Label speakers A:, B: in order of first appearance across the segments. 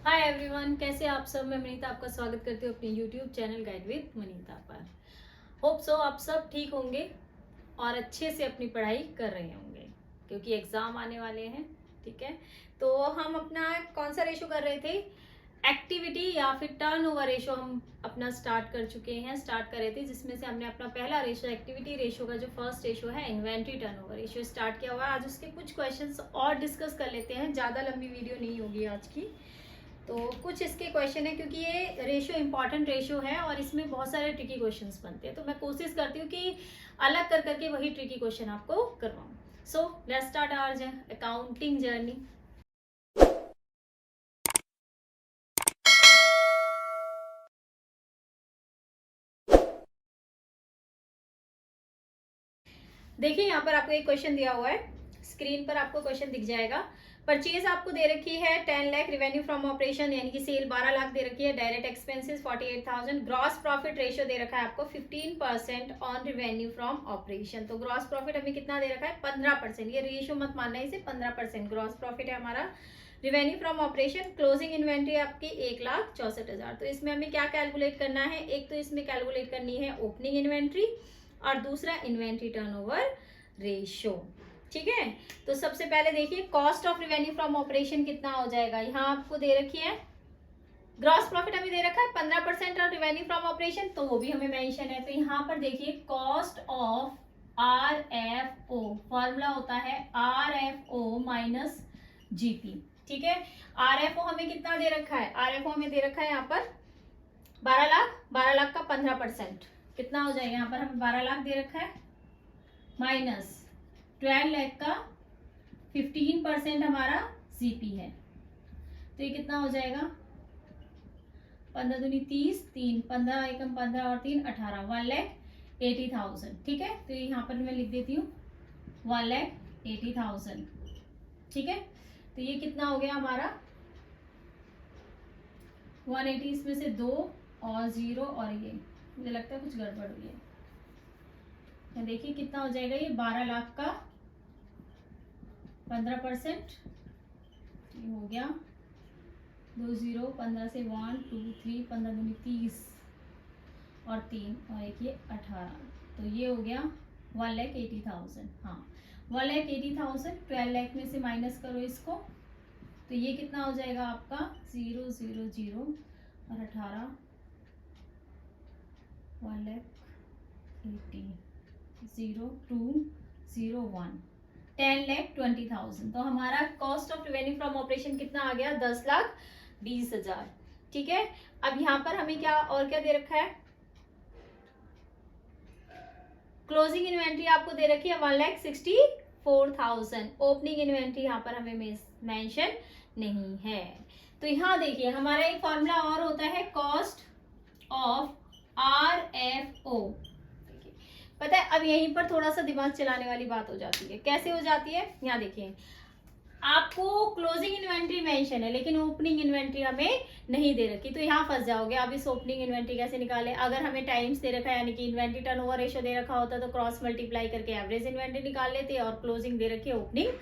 A: Hi everyone, कैसे आप सब। मैं मनीता आपका स्वागत करती हूँ अपनी YouTube channel guide with Manita पर। होप सो आप सब ठीक होंगे और अच्छे से अपनी पढ़ाई कर रहे होंगे क्योंकि एग्जाम आने वाले हैं। ठीक है, तो हम अपना कौन सा रेशो कर रहे थे, एक्टिविटी या फिर टर्नओवर रेशो हम अपना स्टार्ट कर चुके हैं, स्टार्ट कर रहे थे, जिसमें से हमने अपना पहला रेशो एक्टिविटी रेशो का जो फर्स्ट रेशो है इन्वेंट्री टर्नओवर रेशो स्टार्ट किया हुआ है। आज उसके कुछ क्वेश्चंस और डिस्कस कर लेते हैं, ज़्यादा लंबी वीडियो नहीं होगी आज की। तो कुछ इसके क्वेश्चन है क्योंकि ये रेशियो इंपॉर्टेंट रेशियो है और इसमें बहुत सारे ट्रिकी क्वेश्चंस बनते हैं, तो मैं कोशिश करती हूँ कि अलग कर करके वही ट्रिकी क्वेश्चन आपको करवाऊँ। So let's start our accounting journey. देखिए यहाँ पर आपको एक क्वेश्चन दिया हुआ है, स्क्रीन पर आपको क्वेश्चन दिख जाएगा। परचेज आपको दे रखी है 10 लाख, रेवेन्यू फ्रॉम ऑपरेशन यानी कि सेल 12 लाख दे रखी है, direct expenses 48,000, gross profit ratio दे रखा है आपको 15% ऑन रेवेन्यू फ्रॉम ऑपरेशन। तो ग्रॉस प्रॉफिट हमें कितना दे रखा है, 15%। ये रेशियो मत मानना, इसे 15% ग्रॉस प्रॉफिट है हमारा। Revenue from operation, closing inventory आपकी 1,64,000। तो इसमें हमें क्या कैलकुलेट करना है, एक तो इसमें कैलकुलेट करनी है ओपनिंग इन्वेंट्री और दूसरा इन्वेंट्री टर्नओवर रेशियो। ठीक है, तो सबसे पहले देखिए cost of revenue from operation कितना हो जाएगा। यहाँ आपको दे रखी है ग्रॉस प्रॉफिट हमें दे रखा है 15% और रेवेन्यू फ्रॉम ऑपरेशन, तो वो भी हमें मेंशन है। तो यहाँ पर देखिए कॉस्ट ऑफ RFO, फॉर्मूला होता है RFO माइनस GP। ठीक है, RFO हमें कितना दे रखा है, RFO हमें दे रखा है यहाँ पर 12 लाख, 12 लाख का 15% कितना हो जाएगा, यहाँ पर हमें 12 लाख दे रखा है माइनस 12 लाख का 15% हमारा CP है। तो ये कितना हो जाएगा, 15 दूनी 30, 3 15 एकम 15 और 3 18, 1,80,000। ठीक है, तो यहाँ पर मैं लिख देती हूँ 1,80,000। ठीक है, तो ये कितना हो गया हमारा 180, इसमें से 2 और 0 और ये मुझे लगता है कुछ गड़बड़ हुई है। देखिए कितना हो जाएगा, ये 12 लाख का 15% हो गया, 2 0, 15 से 1 2 3, 15 दूनी 30 और 3 और एक ये 18, तो ये हो गया 1,80,000। हाँ 1,80,000, 12 लाख में से माइनस करो इसको, तो ये कितना हो जाएगा आपका 0 0 0 और 18, 1,80,000 0 2 0 1, 10,20,000। तो हमारा cost of revenue from operation कितना आ गया, 10,20,000। ठीक है, अब यहाँ पर हमें क्या और क्या दे रखा है, क्लोजिंग इन्वेंट्री आपको दे रखी है 1,64,000। ओपनिंग इन्वेंट्री यहाँ पर हमें मेंशन नहीं है। तो यहाँ देखिए हमारा एक फॉर्मूला और होता है कॉस्ट ऑफ RFO। पता है अब यहीं पर थोड़ा सा दिमाग चलाने वाली बात हो जाती है। कैसे हो जाती है, यहाँ देखिए आपको क्लोजिंग इन्वेंट्री मेंशन है लेकिन ओपनिंग इन्वेंट्री हमें नहीं दे रखी, तो यहाँ फंस जाओगे। अब इस ओपनिंग इन्वेंट्री कैसे निकाले, अगर हमें टाइम्स दे रखा है यानी कि इन्वेंट्री टर्नओवर रेशियो दे रखा होता तो क्रॉस मल्टीप्लाई करके एवरेज इन्वेंट्री निकाल लेते और क्लोजिंग दे रखी है ओपनिंग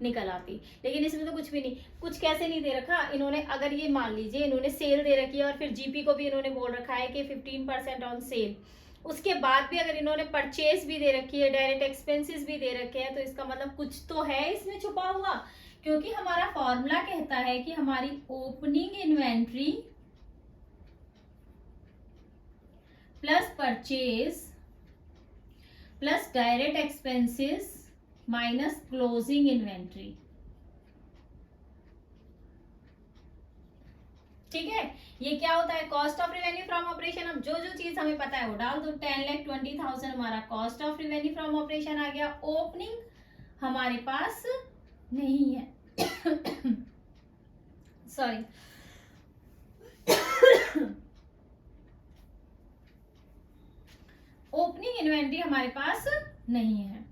A: निकल आती। लेकिन इसमें तो कुछ भी नहीं, कुछ कैसे नहीं दे रखा इन्होंने। अगर ये मान लीजिए इन्होंने सेल दे रखी है और फिर GP को भी इन्होंने बोल रखा है कि 15% ऑन सेल, उसके बाद भी अगर इन्होंने परचेज भी दे रखी है, डायरेक्ट एक्सपेंसेस भी दे रखे हैं, तो इसका मतलब कुछ तो है इसमें छुपा हुआ। क्योंकि हमारा फॉर्मूला कहता है कि हमारी opening inventory plus purchase plus direct expenses minus closing inventory. ठीक है, ये क्या होता है cost of revenue from operation. अब जो जो चीज हमें पता है वो डाल दो। 10,20,000 हमारा cost of revenue from operation आ गया। ओपनिंग हमारे पास नहीं है सॉरी ओपनिंग इन्वेंट्री हमारे पास नहीं है।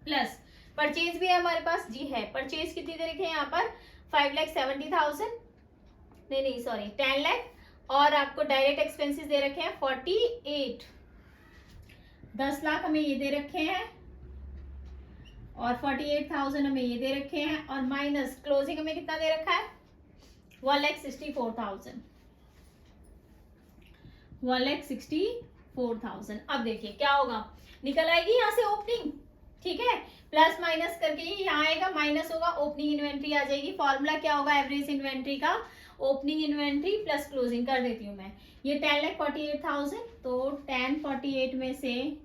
A: प्लस परचेज भी है हमारे पास, जी है। परचेज कितनी दे रखे हैं यहाँ पर 5,70,000, नहीं सॉरी 10 लाख, और आपको डायरेक्ट एक्सपेंसेस दे रखे हैं 48, 10 लाख हमें ये दे रखे हैं और 48,000 हमें ये दे रखे हैं, और माइनस क्लोजिंग हमें कितना दे रखा है 1,64,000। 1,64,000। अब देखिए क्या होगा, निकल आएगी यहाँ से ओपनिंग, ठीक है, प्लस माइनस करके ही यहाँ आएगा, माइनस होगा, ओपनिंग इन्वेंट्री आ जाएगी। फॉर्मूला क्या होगा एवरेज इन्वेंट्री का, ओपनिंग इन्वेंट्री प्लस क्लोजिंग। कर देती हूँ मैं, ये 10,48,000, तो 1048 में से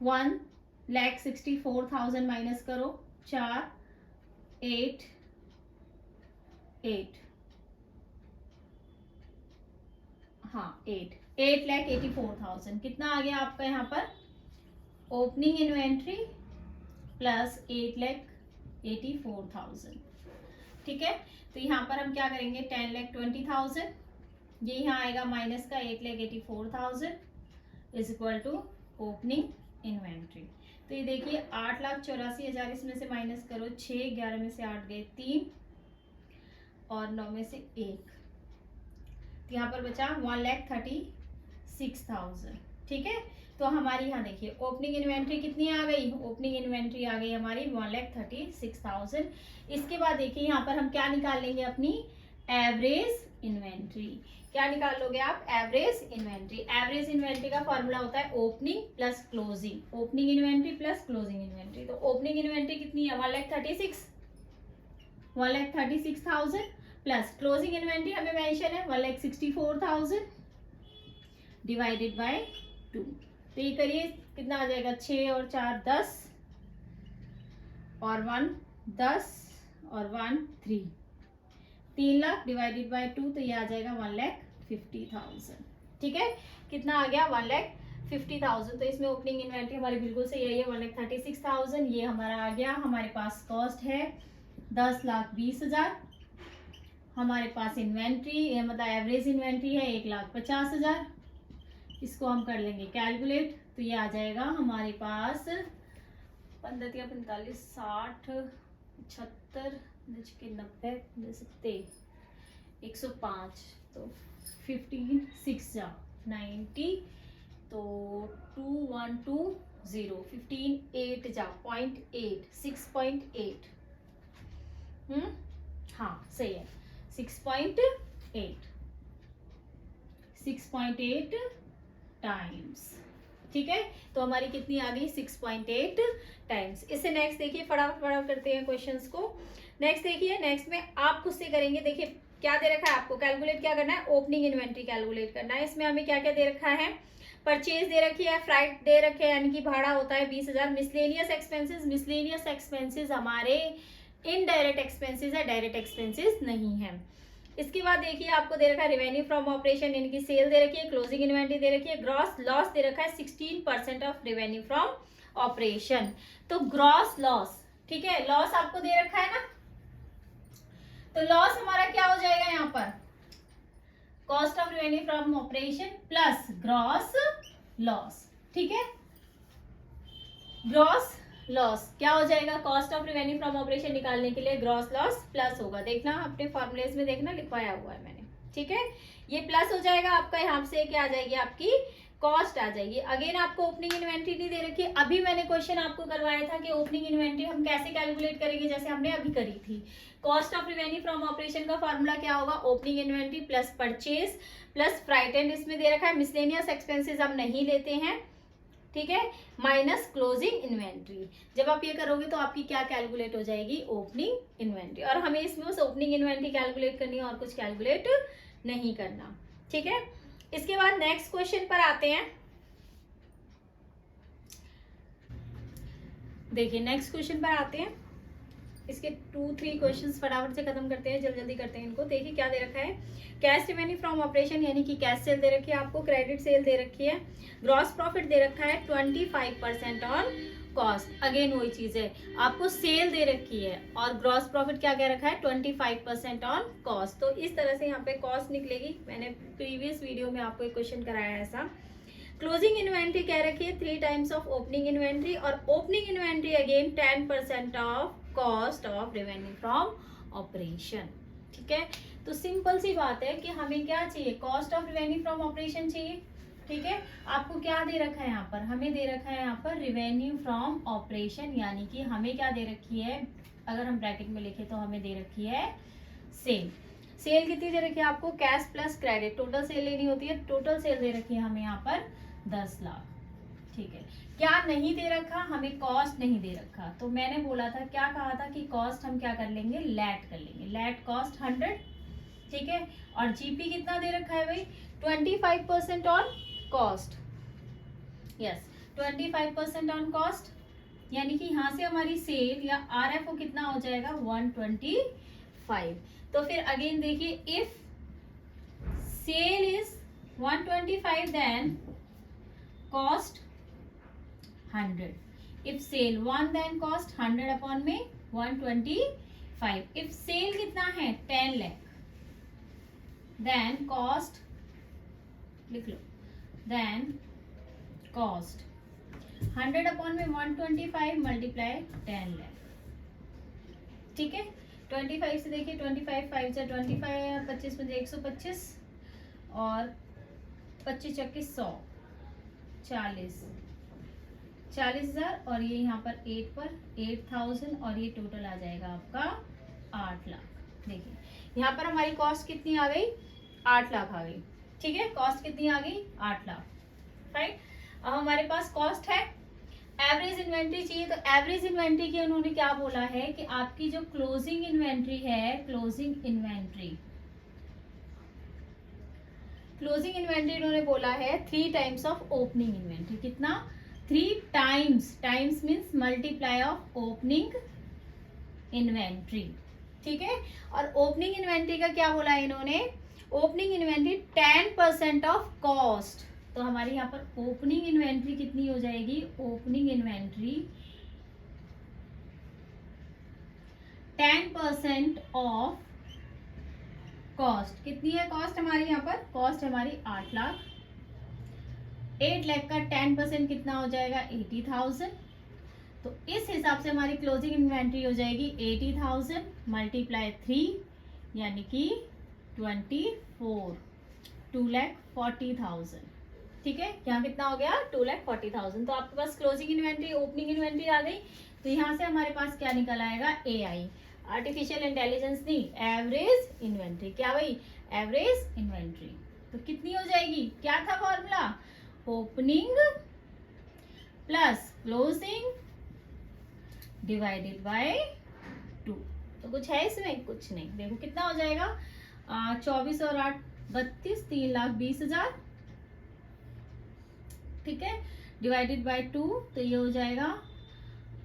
A: 1,64,000 माइनस करो, 4 8 8, हाँ 8,84,000 कितना आ गया आपका यहाँ पर ओपनिंग इन्वेंट्री प्लस 8,84,000। ठीक है, तो यहाँ पर हम क्या करेंगे 10,20,000, ये यहाँ आएगा माइनस का 8,84,000 is equal to opening inventory. तो ये देखिए 8,84,000 इसमें से माइनस करो, 6 11 में से 8 गए 3 और 9 में से 1, तो यहाँ पर बचा 1,36,000। ठीक है, तो हमारी यहाँ देखिए ओपनिंग इन्वेंट्री कितनी आ गई, ओपनिंग इन्वेंट्री आ गई हमारी 1,36,000। इसके बाद देखिए यहाँ पर हम क्या निकाल लेंगे अपनी एवरेज इन्वेंट्री। क्या निकाल लोगे आप एवरेज इन्वेंट्री। एवरेज इन्वेंट्री का फॉर्मूला होता है opening plus closing, opening inventory plus closing inventory. तो ओपनिंग इन्वेंट्री कितनी है 1,36,000 प्लस क्लोजिंग इन्वेंट्री हमें मेंशन है 1,64,000 डिवाइडेड बाय 2। तो ये करिए कितना आ जाएगा 6 और 4 10 और 1 10 और 1 3, 3 लाख डिवाइडेड बाय 2, तो ये आ जाएगा 1,50,000। ठीक है, कितना आ गया 1,50,000। तो इसमें ओपनिंग इन्वेंट्री हमारी बिल्कुल सही है, 1,36,000 ये हमारा आ गया। हमारे पास कॉस्ट है 10,20,000, हमारे पास इन्वेंट्री मतलब एवरेज इन्वेंट्री है 1,50,000। इसको हम कर लेंगे कैलकुलेट, तो ये आ जाएगा हमारे पास 15 या 45 60 75 90 105, तो 15 6 जा 90, तो 2120 15 8 जा 0.8 6.8, हाँ सही है 6.8 टाइम्स। ठीक है, तो हमारी कितनी आ गई 6.8 टाइम्स। इससे नेक्स्ट देखिए फटाफट करते हैं क्वेश्चंस को। नेक्स्ट देखिए, नेक्स्ट में आप खुद से करेंगे। देखिए क्या दे रखा है आपको, कैलकुलेट क्या करना है ओपनिंग इन्वेंट्री कैलकुलेट करना है। इसमें हमें क्या क्या दे रखा है, परचेज दे रखी है, फ्राइट दे रखे हैं यानी कि भाड़ा होता है 20,000, मिसलेनियस एक्सपेंसेस हमारे इनडायरेक्ट एक्सपेंसेस है, डायरेक्ट एक्सपेंसेस नहीं है। इसके बाद देखिए आपको दे रखा है रेवेन्यू फ्रॉम ऑपरेशन यानी कि सेल दे रखी है, क्लोजिंग इन्वेंट्री दे रखी है, ग्रॉस लॉस दे रखा है 16% ऑफ रेवेन्यू फ्रॉम ऑपरेशन। तो ग्रॉस लॉस, ठीक है, लॉस आपको दे रखा है ना, तो लॉस हमारा क्या हो जाएगा यहाँ पर cost of revenue from operation plus gross loss. ठीक है, ग्रॉस लॉस क्या हो जाएगा, cost of revenue from operation निकालने के लिए ग्रॉस लॉस प्लस होगा, देखना अपने फॉर्मूलेज में देखना लिखवाया हुआ है मैंने। ठीक है, ये प्लस हो जाएगा आपका, यहाँ से क्या आ जाएगी आपकी कॉस्ट आ जाएगी। अगेन आपको ओपनिंग इन्वेंट्री नहीं दे रखी। अभी मैंने क्वेश्चन आपको करवाया था कि ओपनिंग इन्वेंट्री हम कैसे कैलकुलेट करेंगे, जैसे हमने अभी करी थी। Cost of revenue from operation का फॉर्मूला क्या होगा, opening inventory plus purchase plus freight and इसमें दे रखा है, मिसलेनियस एक्सपेंसेस हम नहीं लेते हैं, ठीक है, माइनस क्लोजिंग इन्वेंट्री। जब आप ये करोगे तो आपकी क्या कैलकुलेट हो जाएगी ओपनिंग इन्वेंट्री, और हमें इसमें बस ओपनिंग इन्वेंट्री कैलकुलेट करनी है और कुछ कैलकुलेट नहीं करना। ठीक है, इसके बाद नेक्स्ट क्वेश्चन पर आते हैं। देखिए नेक्स्ट क्वेश्चन पर आते हैं, इसके 2-3 क्वेश्चंस फटाफट से खत्म करते हैं, जल्दी करते हैं इनको। देखिए क्या दे रखा है, कैश रेवेन्यू फ्रॉम ऑपरेशन यानी कि कैश सेल दे रखी है आपको, क्रेडिट सेल दे रखी है, ग्रॉस प्रॉफिट दे रखा है 25% ऑन कॉस्ट। अगेन वही चीज है, आपको सेल दे रखी है और ग्रॉस प्रॉफिट क्या कह रखा है 25% ऑन कॉस्ट। तो इस तरह से यहाँ पे कॉस्ट निकलेगी। मैंने प्रीवियस वीडियो में आपको एक क्वेश्चन कराया ऐसा। क्लोजिंग इन्वेंट्री कह रखी है 3 टाइम्स ऑफ ओपनिंग इन्वेंट्री, और opening inventory again 10% of cost of revenue from operation. ठीक है, तो सिंपल सी बात है कि हमें क्या चाहिए, cost of revenue from operation चाहिए। ठीक है। आपको क्या दे रखा है यहाँ पर, हमें दे रखा है यहाँ पर रिवेन्यू फ्रॉम ऑपरेशन, यानी कि हमें क्या दे रखी है, अगर हम ब्रैकेट में लिखे तो हमें दे रखी है सेल। सेल कितनी दे रखी है आपको, cash plus credit, total sale लेनी होती है, टोटल सेल दे रखी है हमें यहाँ पर 10 लाख। ठीक है। क्या नहीं दे रखा, हमें कॉस्ट नहीं दे रखा, तो मैंने बोला था, क्या कहा था कि कॉस्ट हम क्या कर लेंगे, लेट कर लेंगे, लेट कॉस्ट 100। ठीक है। और जीपी कितना दे रखा है भाई, 25% on cost, yes 25% on cost, यानी कि यहाँ से हमारी सेल या आरएफओ कितना हो जाएगा 125। तो फिर अगेन देखिए, if sale is 125 then cost 100, if sale 1 then cost 100 upon में 125, if sale कितना है 10 लाख then cost लिख लो, then cost 100 upon में 125 मल्टीप्लाई 10 लाख। ठीक है। 25 से देखिए, 25 5 से 25, 25 में 125 और 25 चक्कीस 100, 40,000 और ये यहाँ पर 8 पर 8,000 और ये टोटल आ जाएगा आपका 8 लाख। देखिए यहाँ पर हमारी कॉस्ट कितनी आ गई, 8 लाख आ गई। ठीक है, कॉस्ट कितनी आ गई, 8 लाख। राइट। अब हमारे पास कॉस्ट है, एवरेज इन्वेंट्री चाहिए, तो एवरेज इन्वेंट्री की उन्होंने क्या बोला है कि आपकी जो क्लोजिंग इन्वेंट्री है, क्लोजिंग इन्वेंट्री उन्होंने बोला है 3 टाइम्स ऑफ ओपनिंग इन्वेंट्री। कितना, 3 times, times means multiply of opening inventory. ठीक है। और ओपनिंग इन्वेंट्री का क्या बोला है इन्होंने, ओपनिंग इन्वेंट्री 10% ऑफ कॉस्ट। तो हमारी यहाँ पर ओपनिंग इन्वेंट्री कितनी हो जाएगी, ओपनिंग इन्वेंट्री 10% ऑफ कॉस्ट। कितनी है कॉस्ट हमारी, यहाँ पर कॉस्ट हमारी 8 लाख। 8 लाख का 10% कितना हो जाएगा 80,000। तो इस हिसाब से हमारी क्लोजिंग इन्वेंट्री हो जाएगी 80,000 मल्टीप्लाई 3 यानी कि 24, 2,40,000। ठीक है। यहाँ कितना हो गया 2,40,000। तो आपके पास क्लोजिंग इन्वेंट्री, ओपनिंग इन्वेंट्री आ गई। तो यहाँ से हमारे पास क्या निकल आएगा, AI, आर्टिफिशियल इंटेलिजेंस नहीं, एवरेज इन्वेंट्री। क्या भाई, एवरेज इन्वेंट्री। तो कितनी हो जाएगी, क्या था formula, opening plus closing divided by 2। तो कुछ है इसमें, कुछ नहीं। देखो कितना हो जाएगा, 24 और 8 32, 3,20,000। ठीक है, डिवाइडेड बाय 2, तो ये हो जाएगा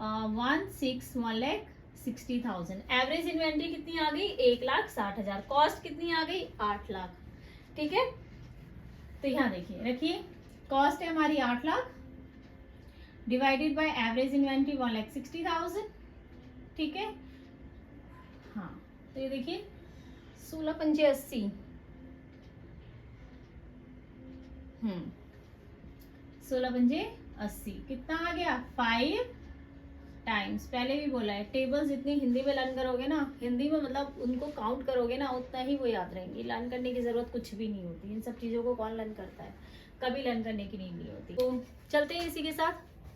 A: 1,60,000। एवरेज इन्वेंट्री कितनी आ गई, 1,60,000। कॉस्ट कितनी आ गई, 8 लाख। ठीक है। तो यहाँ देखिए, रखिए, कॉस्ट है हमारी 8 lakh divided by average inventory 1,60,000। ठीक है। हाँ, तो ये देखिए 16 पंजे 80, 16 पंजे 80 कितना आ गया, 5 टाइम्स। पहले भी बोला है, टेबल्स जितनी हिंदी में लर्न करोगे ना, हिंदी में मतलब उनको काउंट करोगे ना, उतना ही वो याद रहेंगे। लर्न करने की जरूरत कुछ भी नहीं होती, इन सब चीज़ों को कौन लर्न करता है, कभी लर्न करने की नीड नहीं होती। तो चलते हैं इसी के साथ,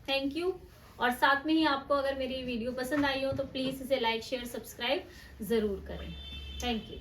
A: थैंक यू। और साथ में ही आपको अगर मेरी वीडियो पसंद आई हो तो प्लीज़ इसे लाइक शेयर सब्सक्राइब ज़रूर करें। Thank you.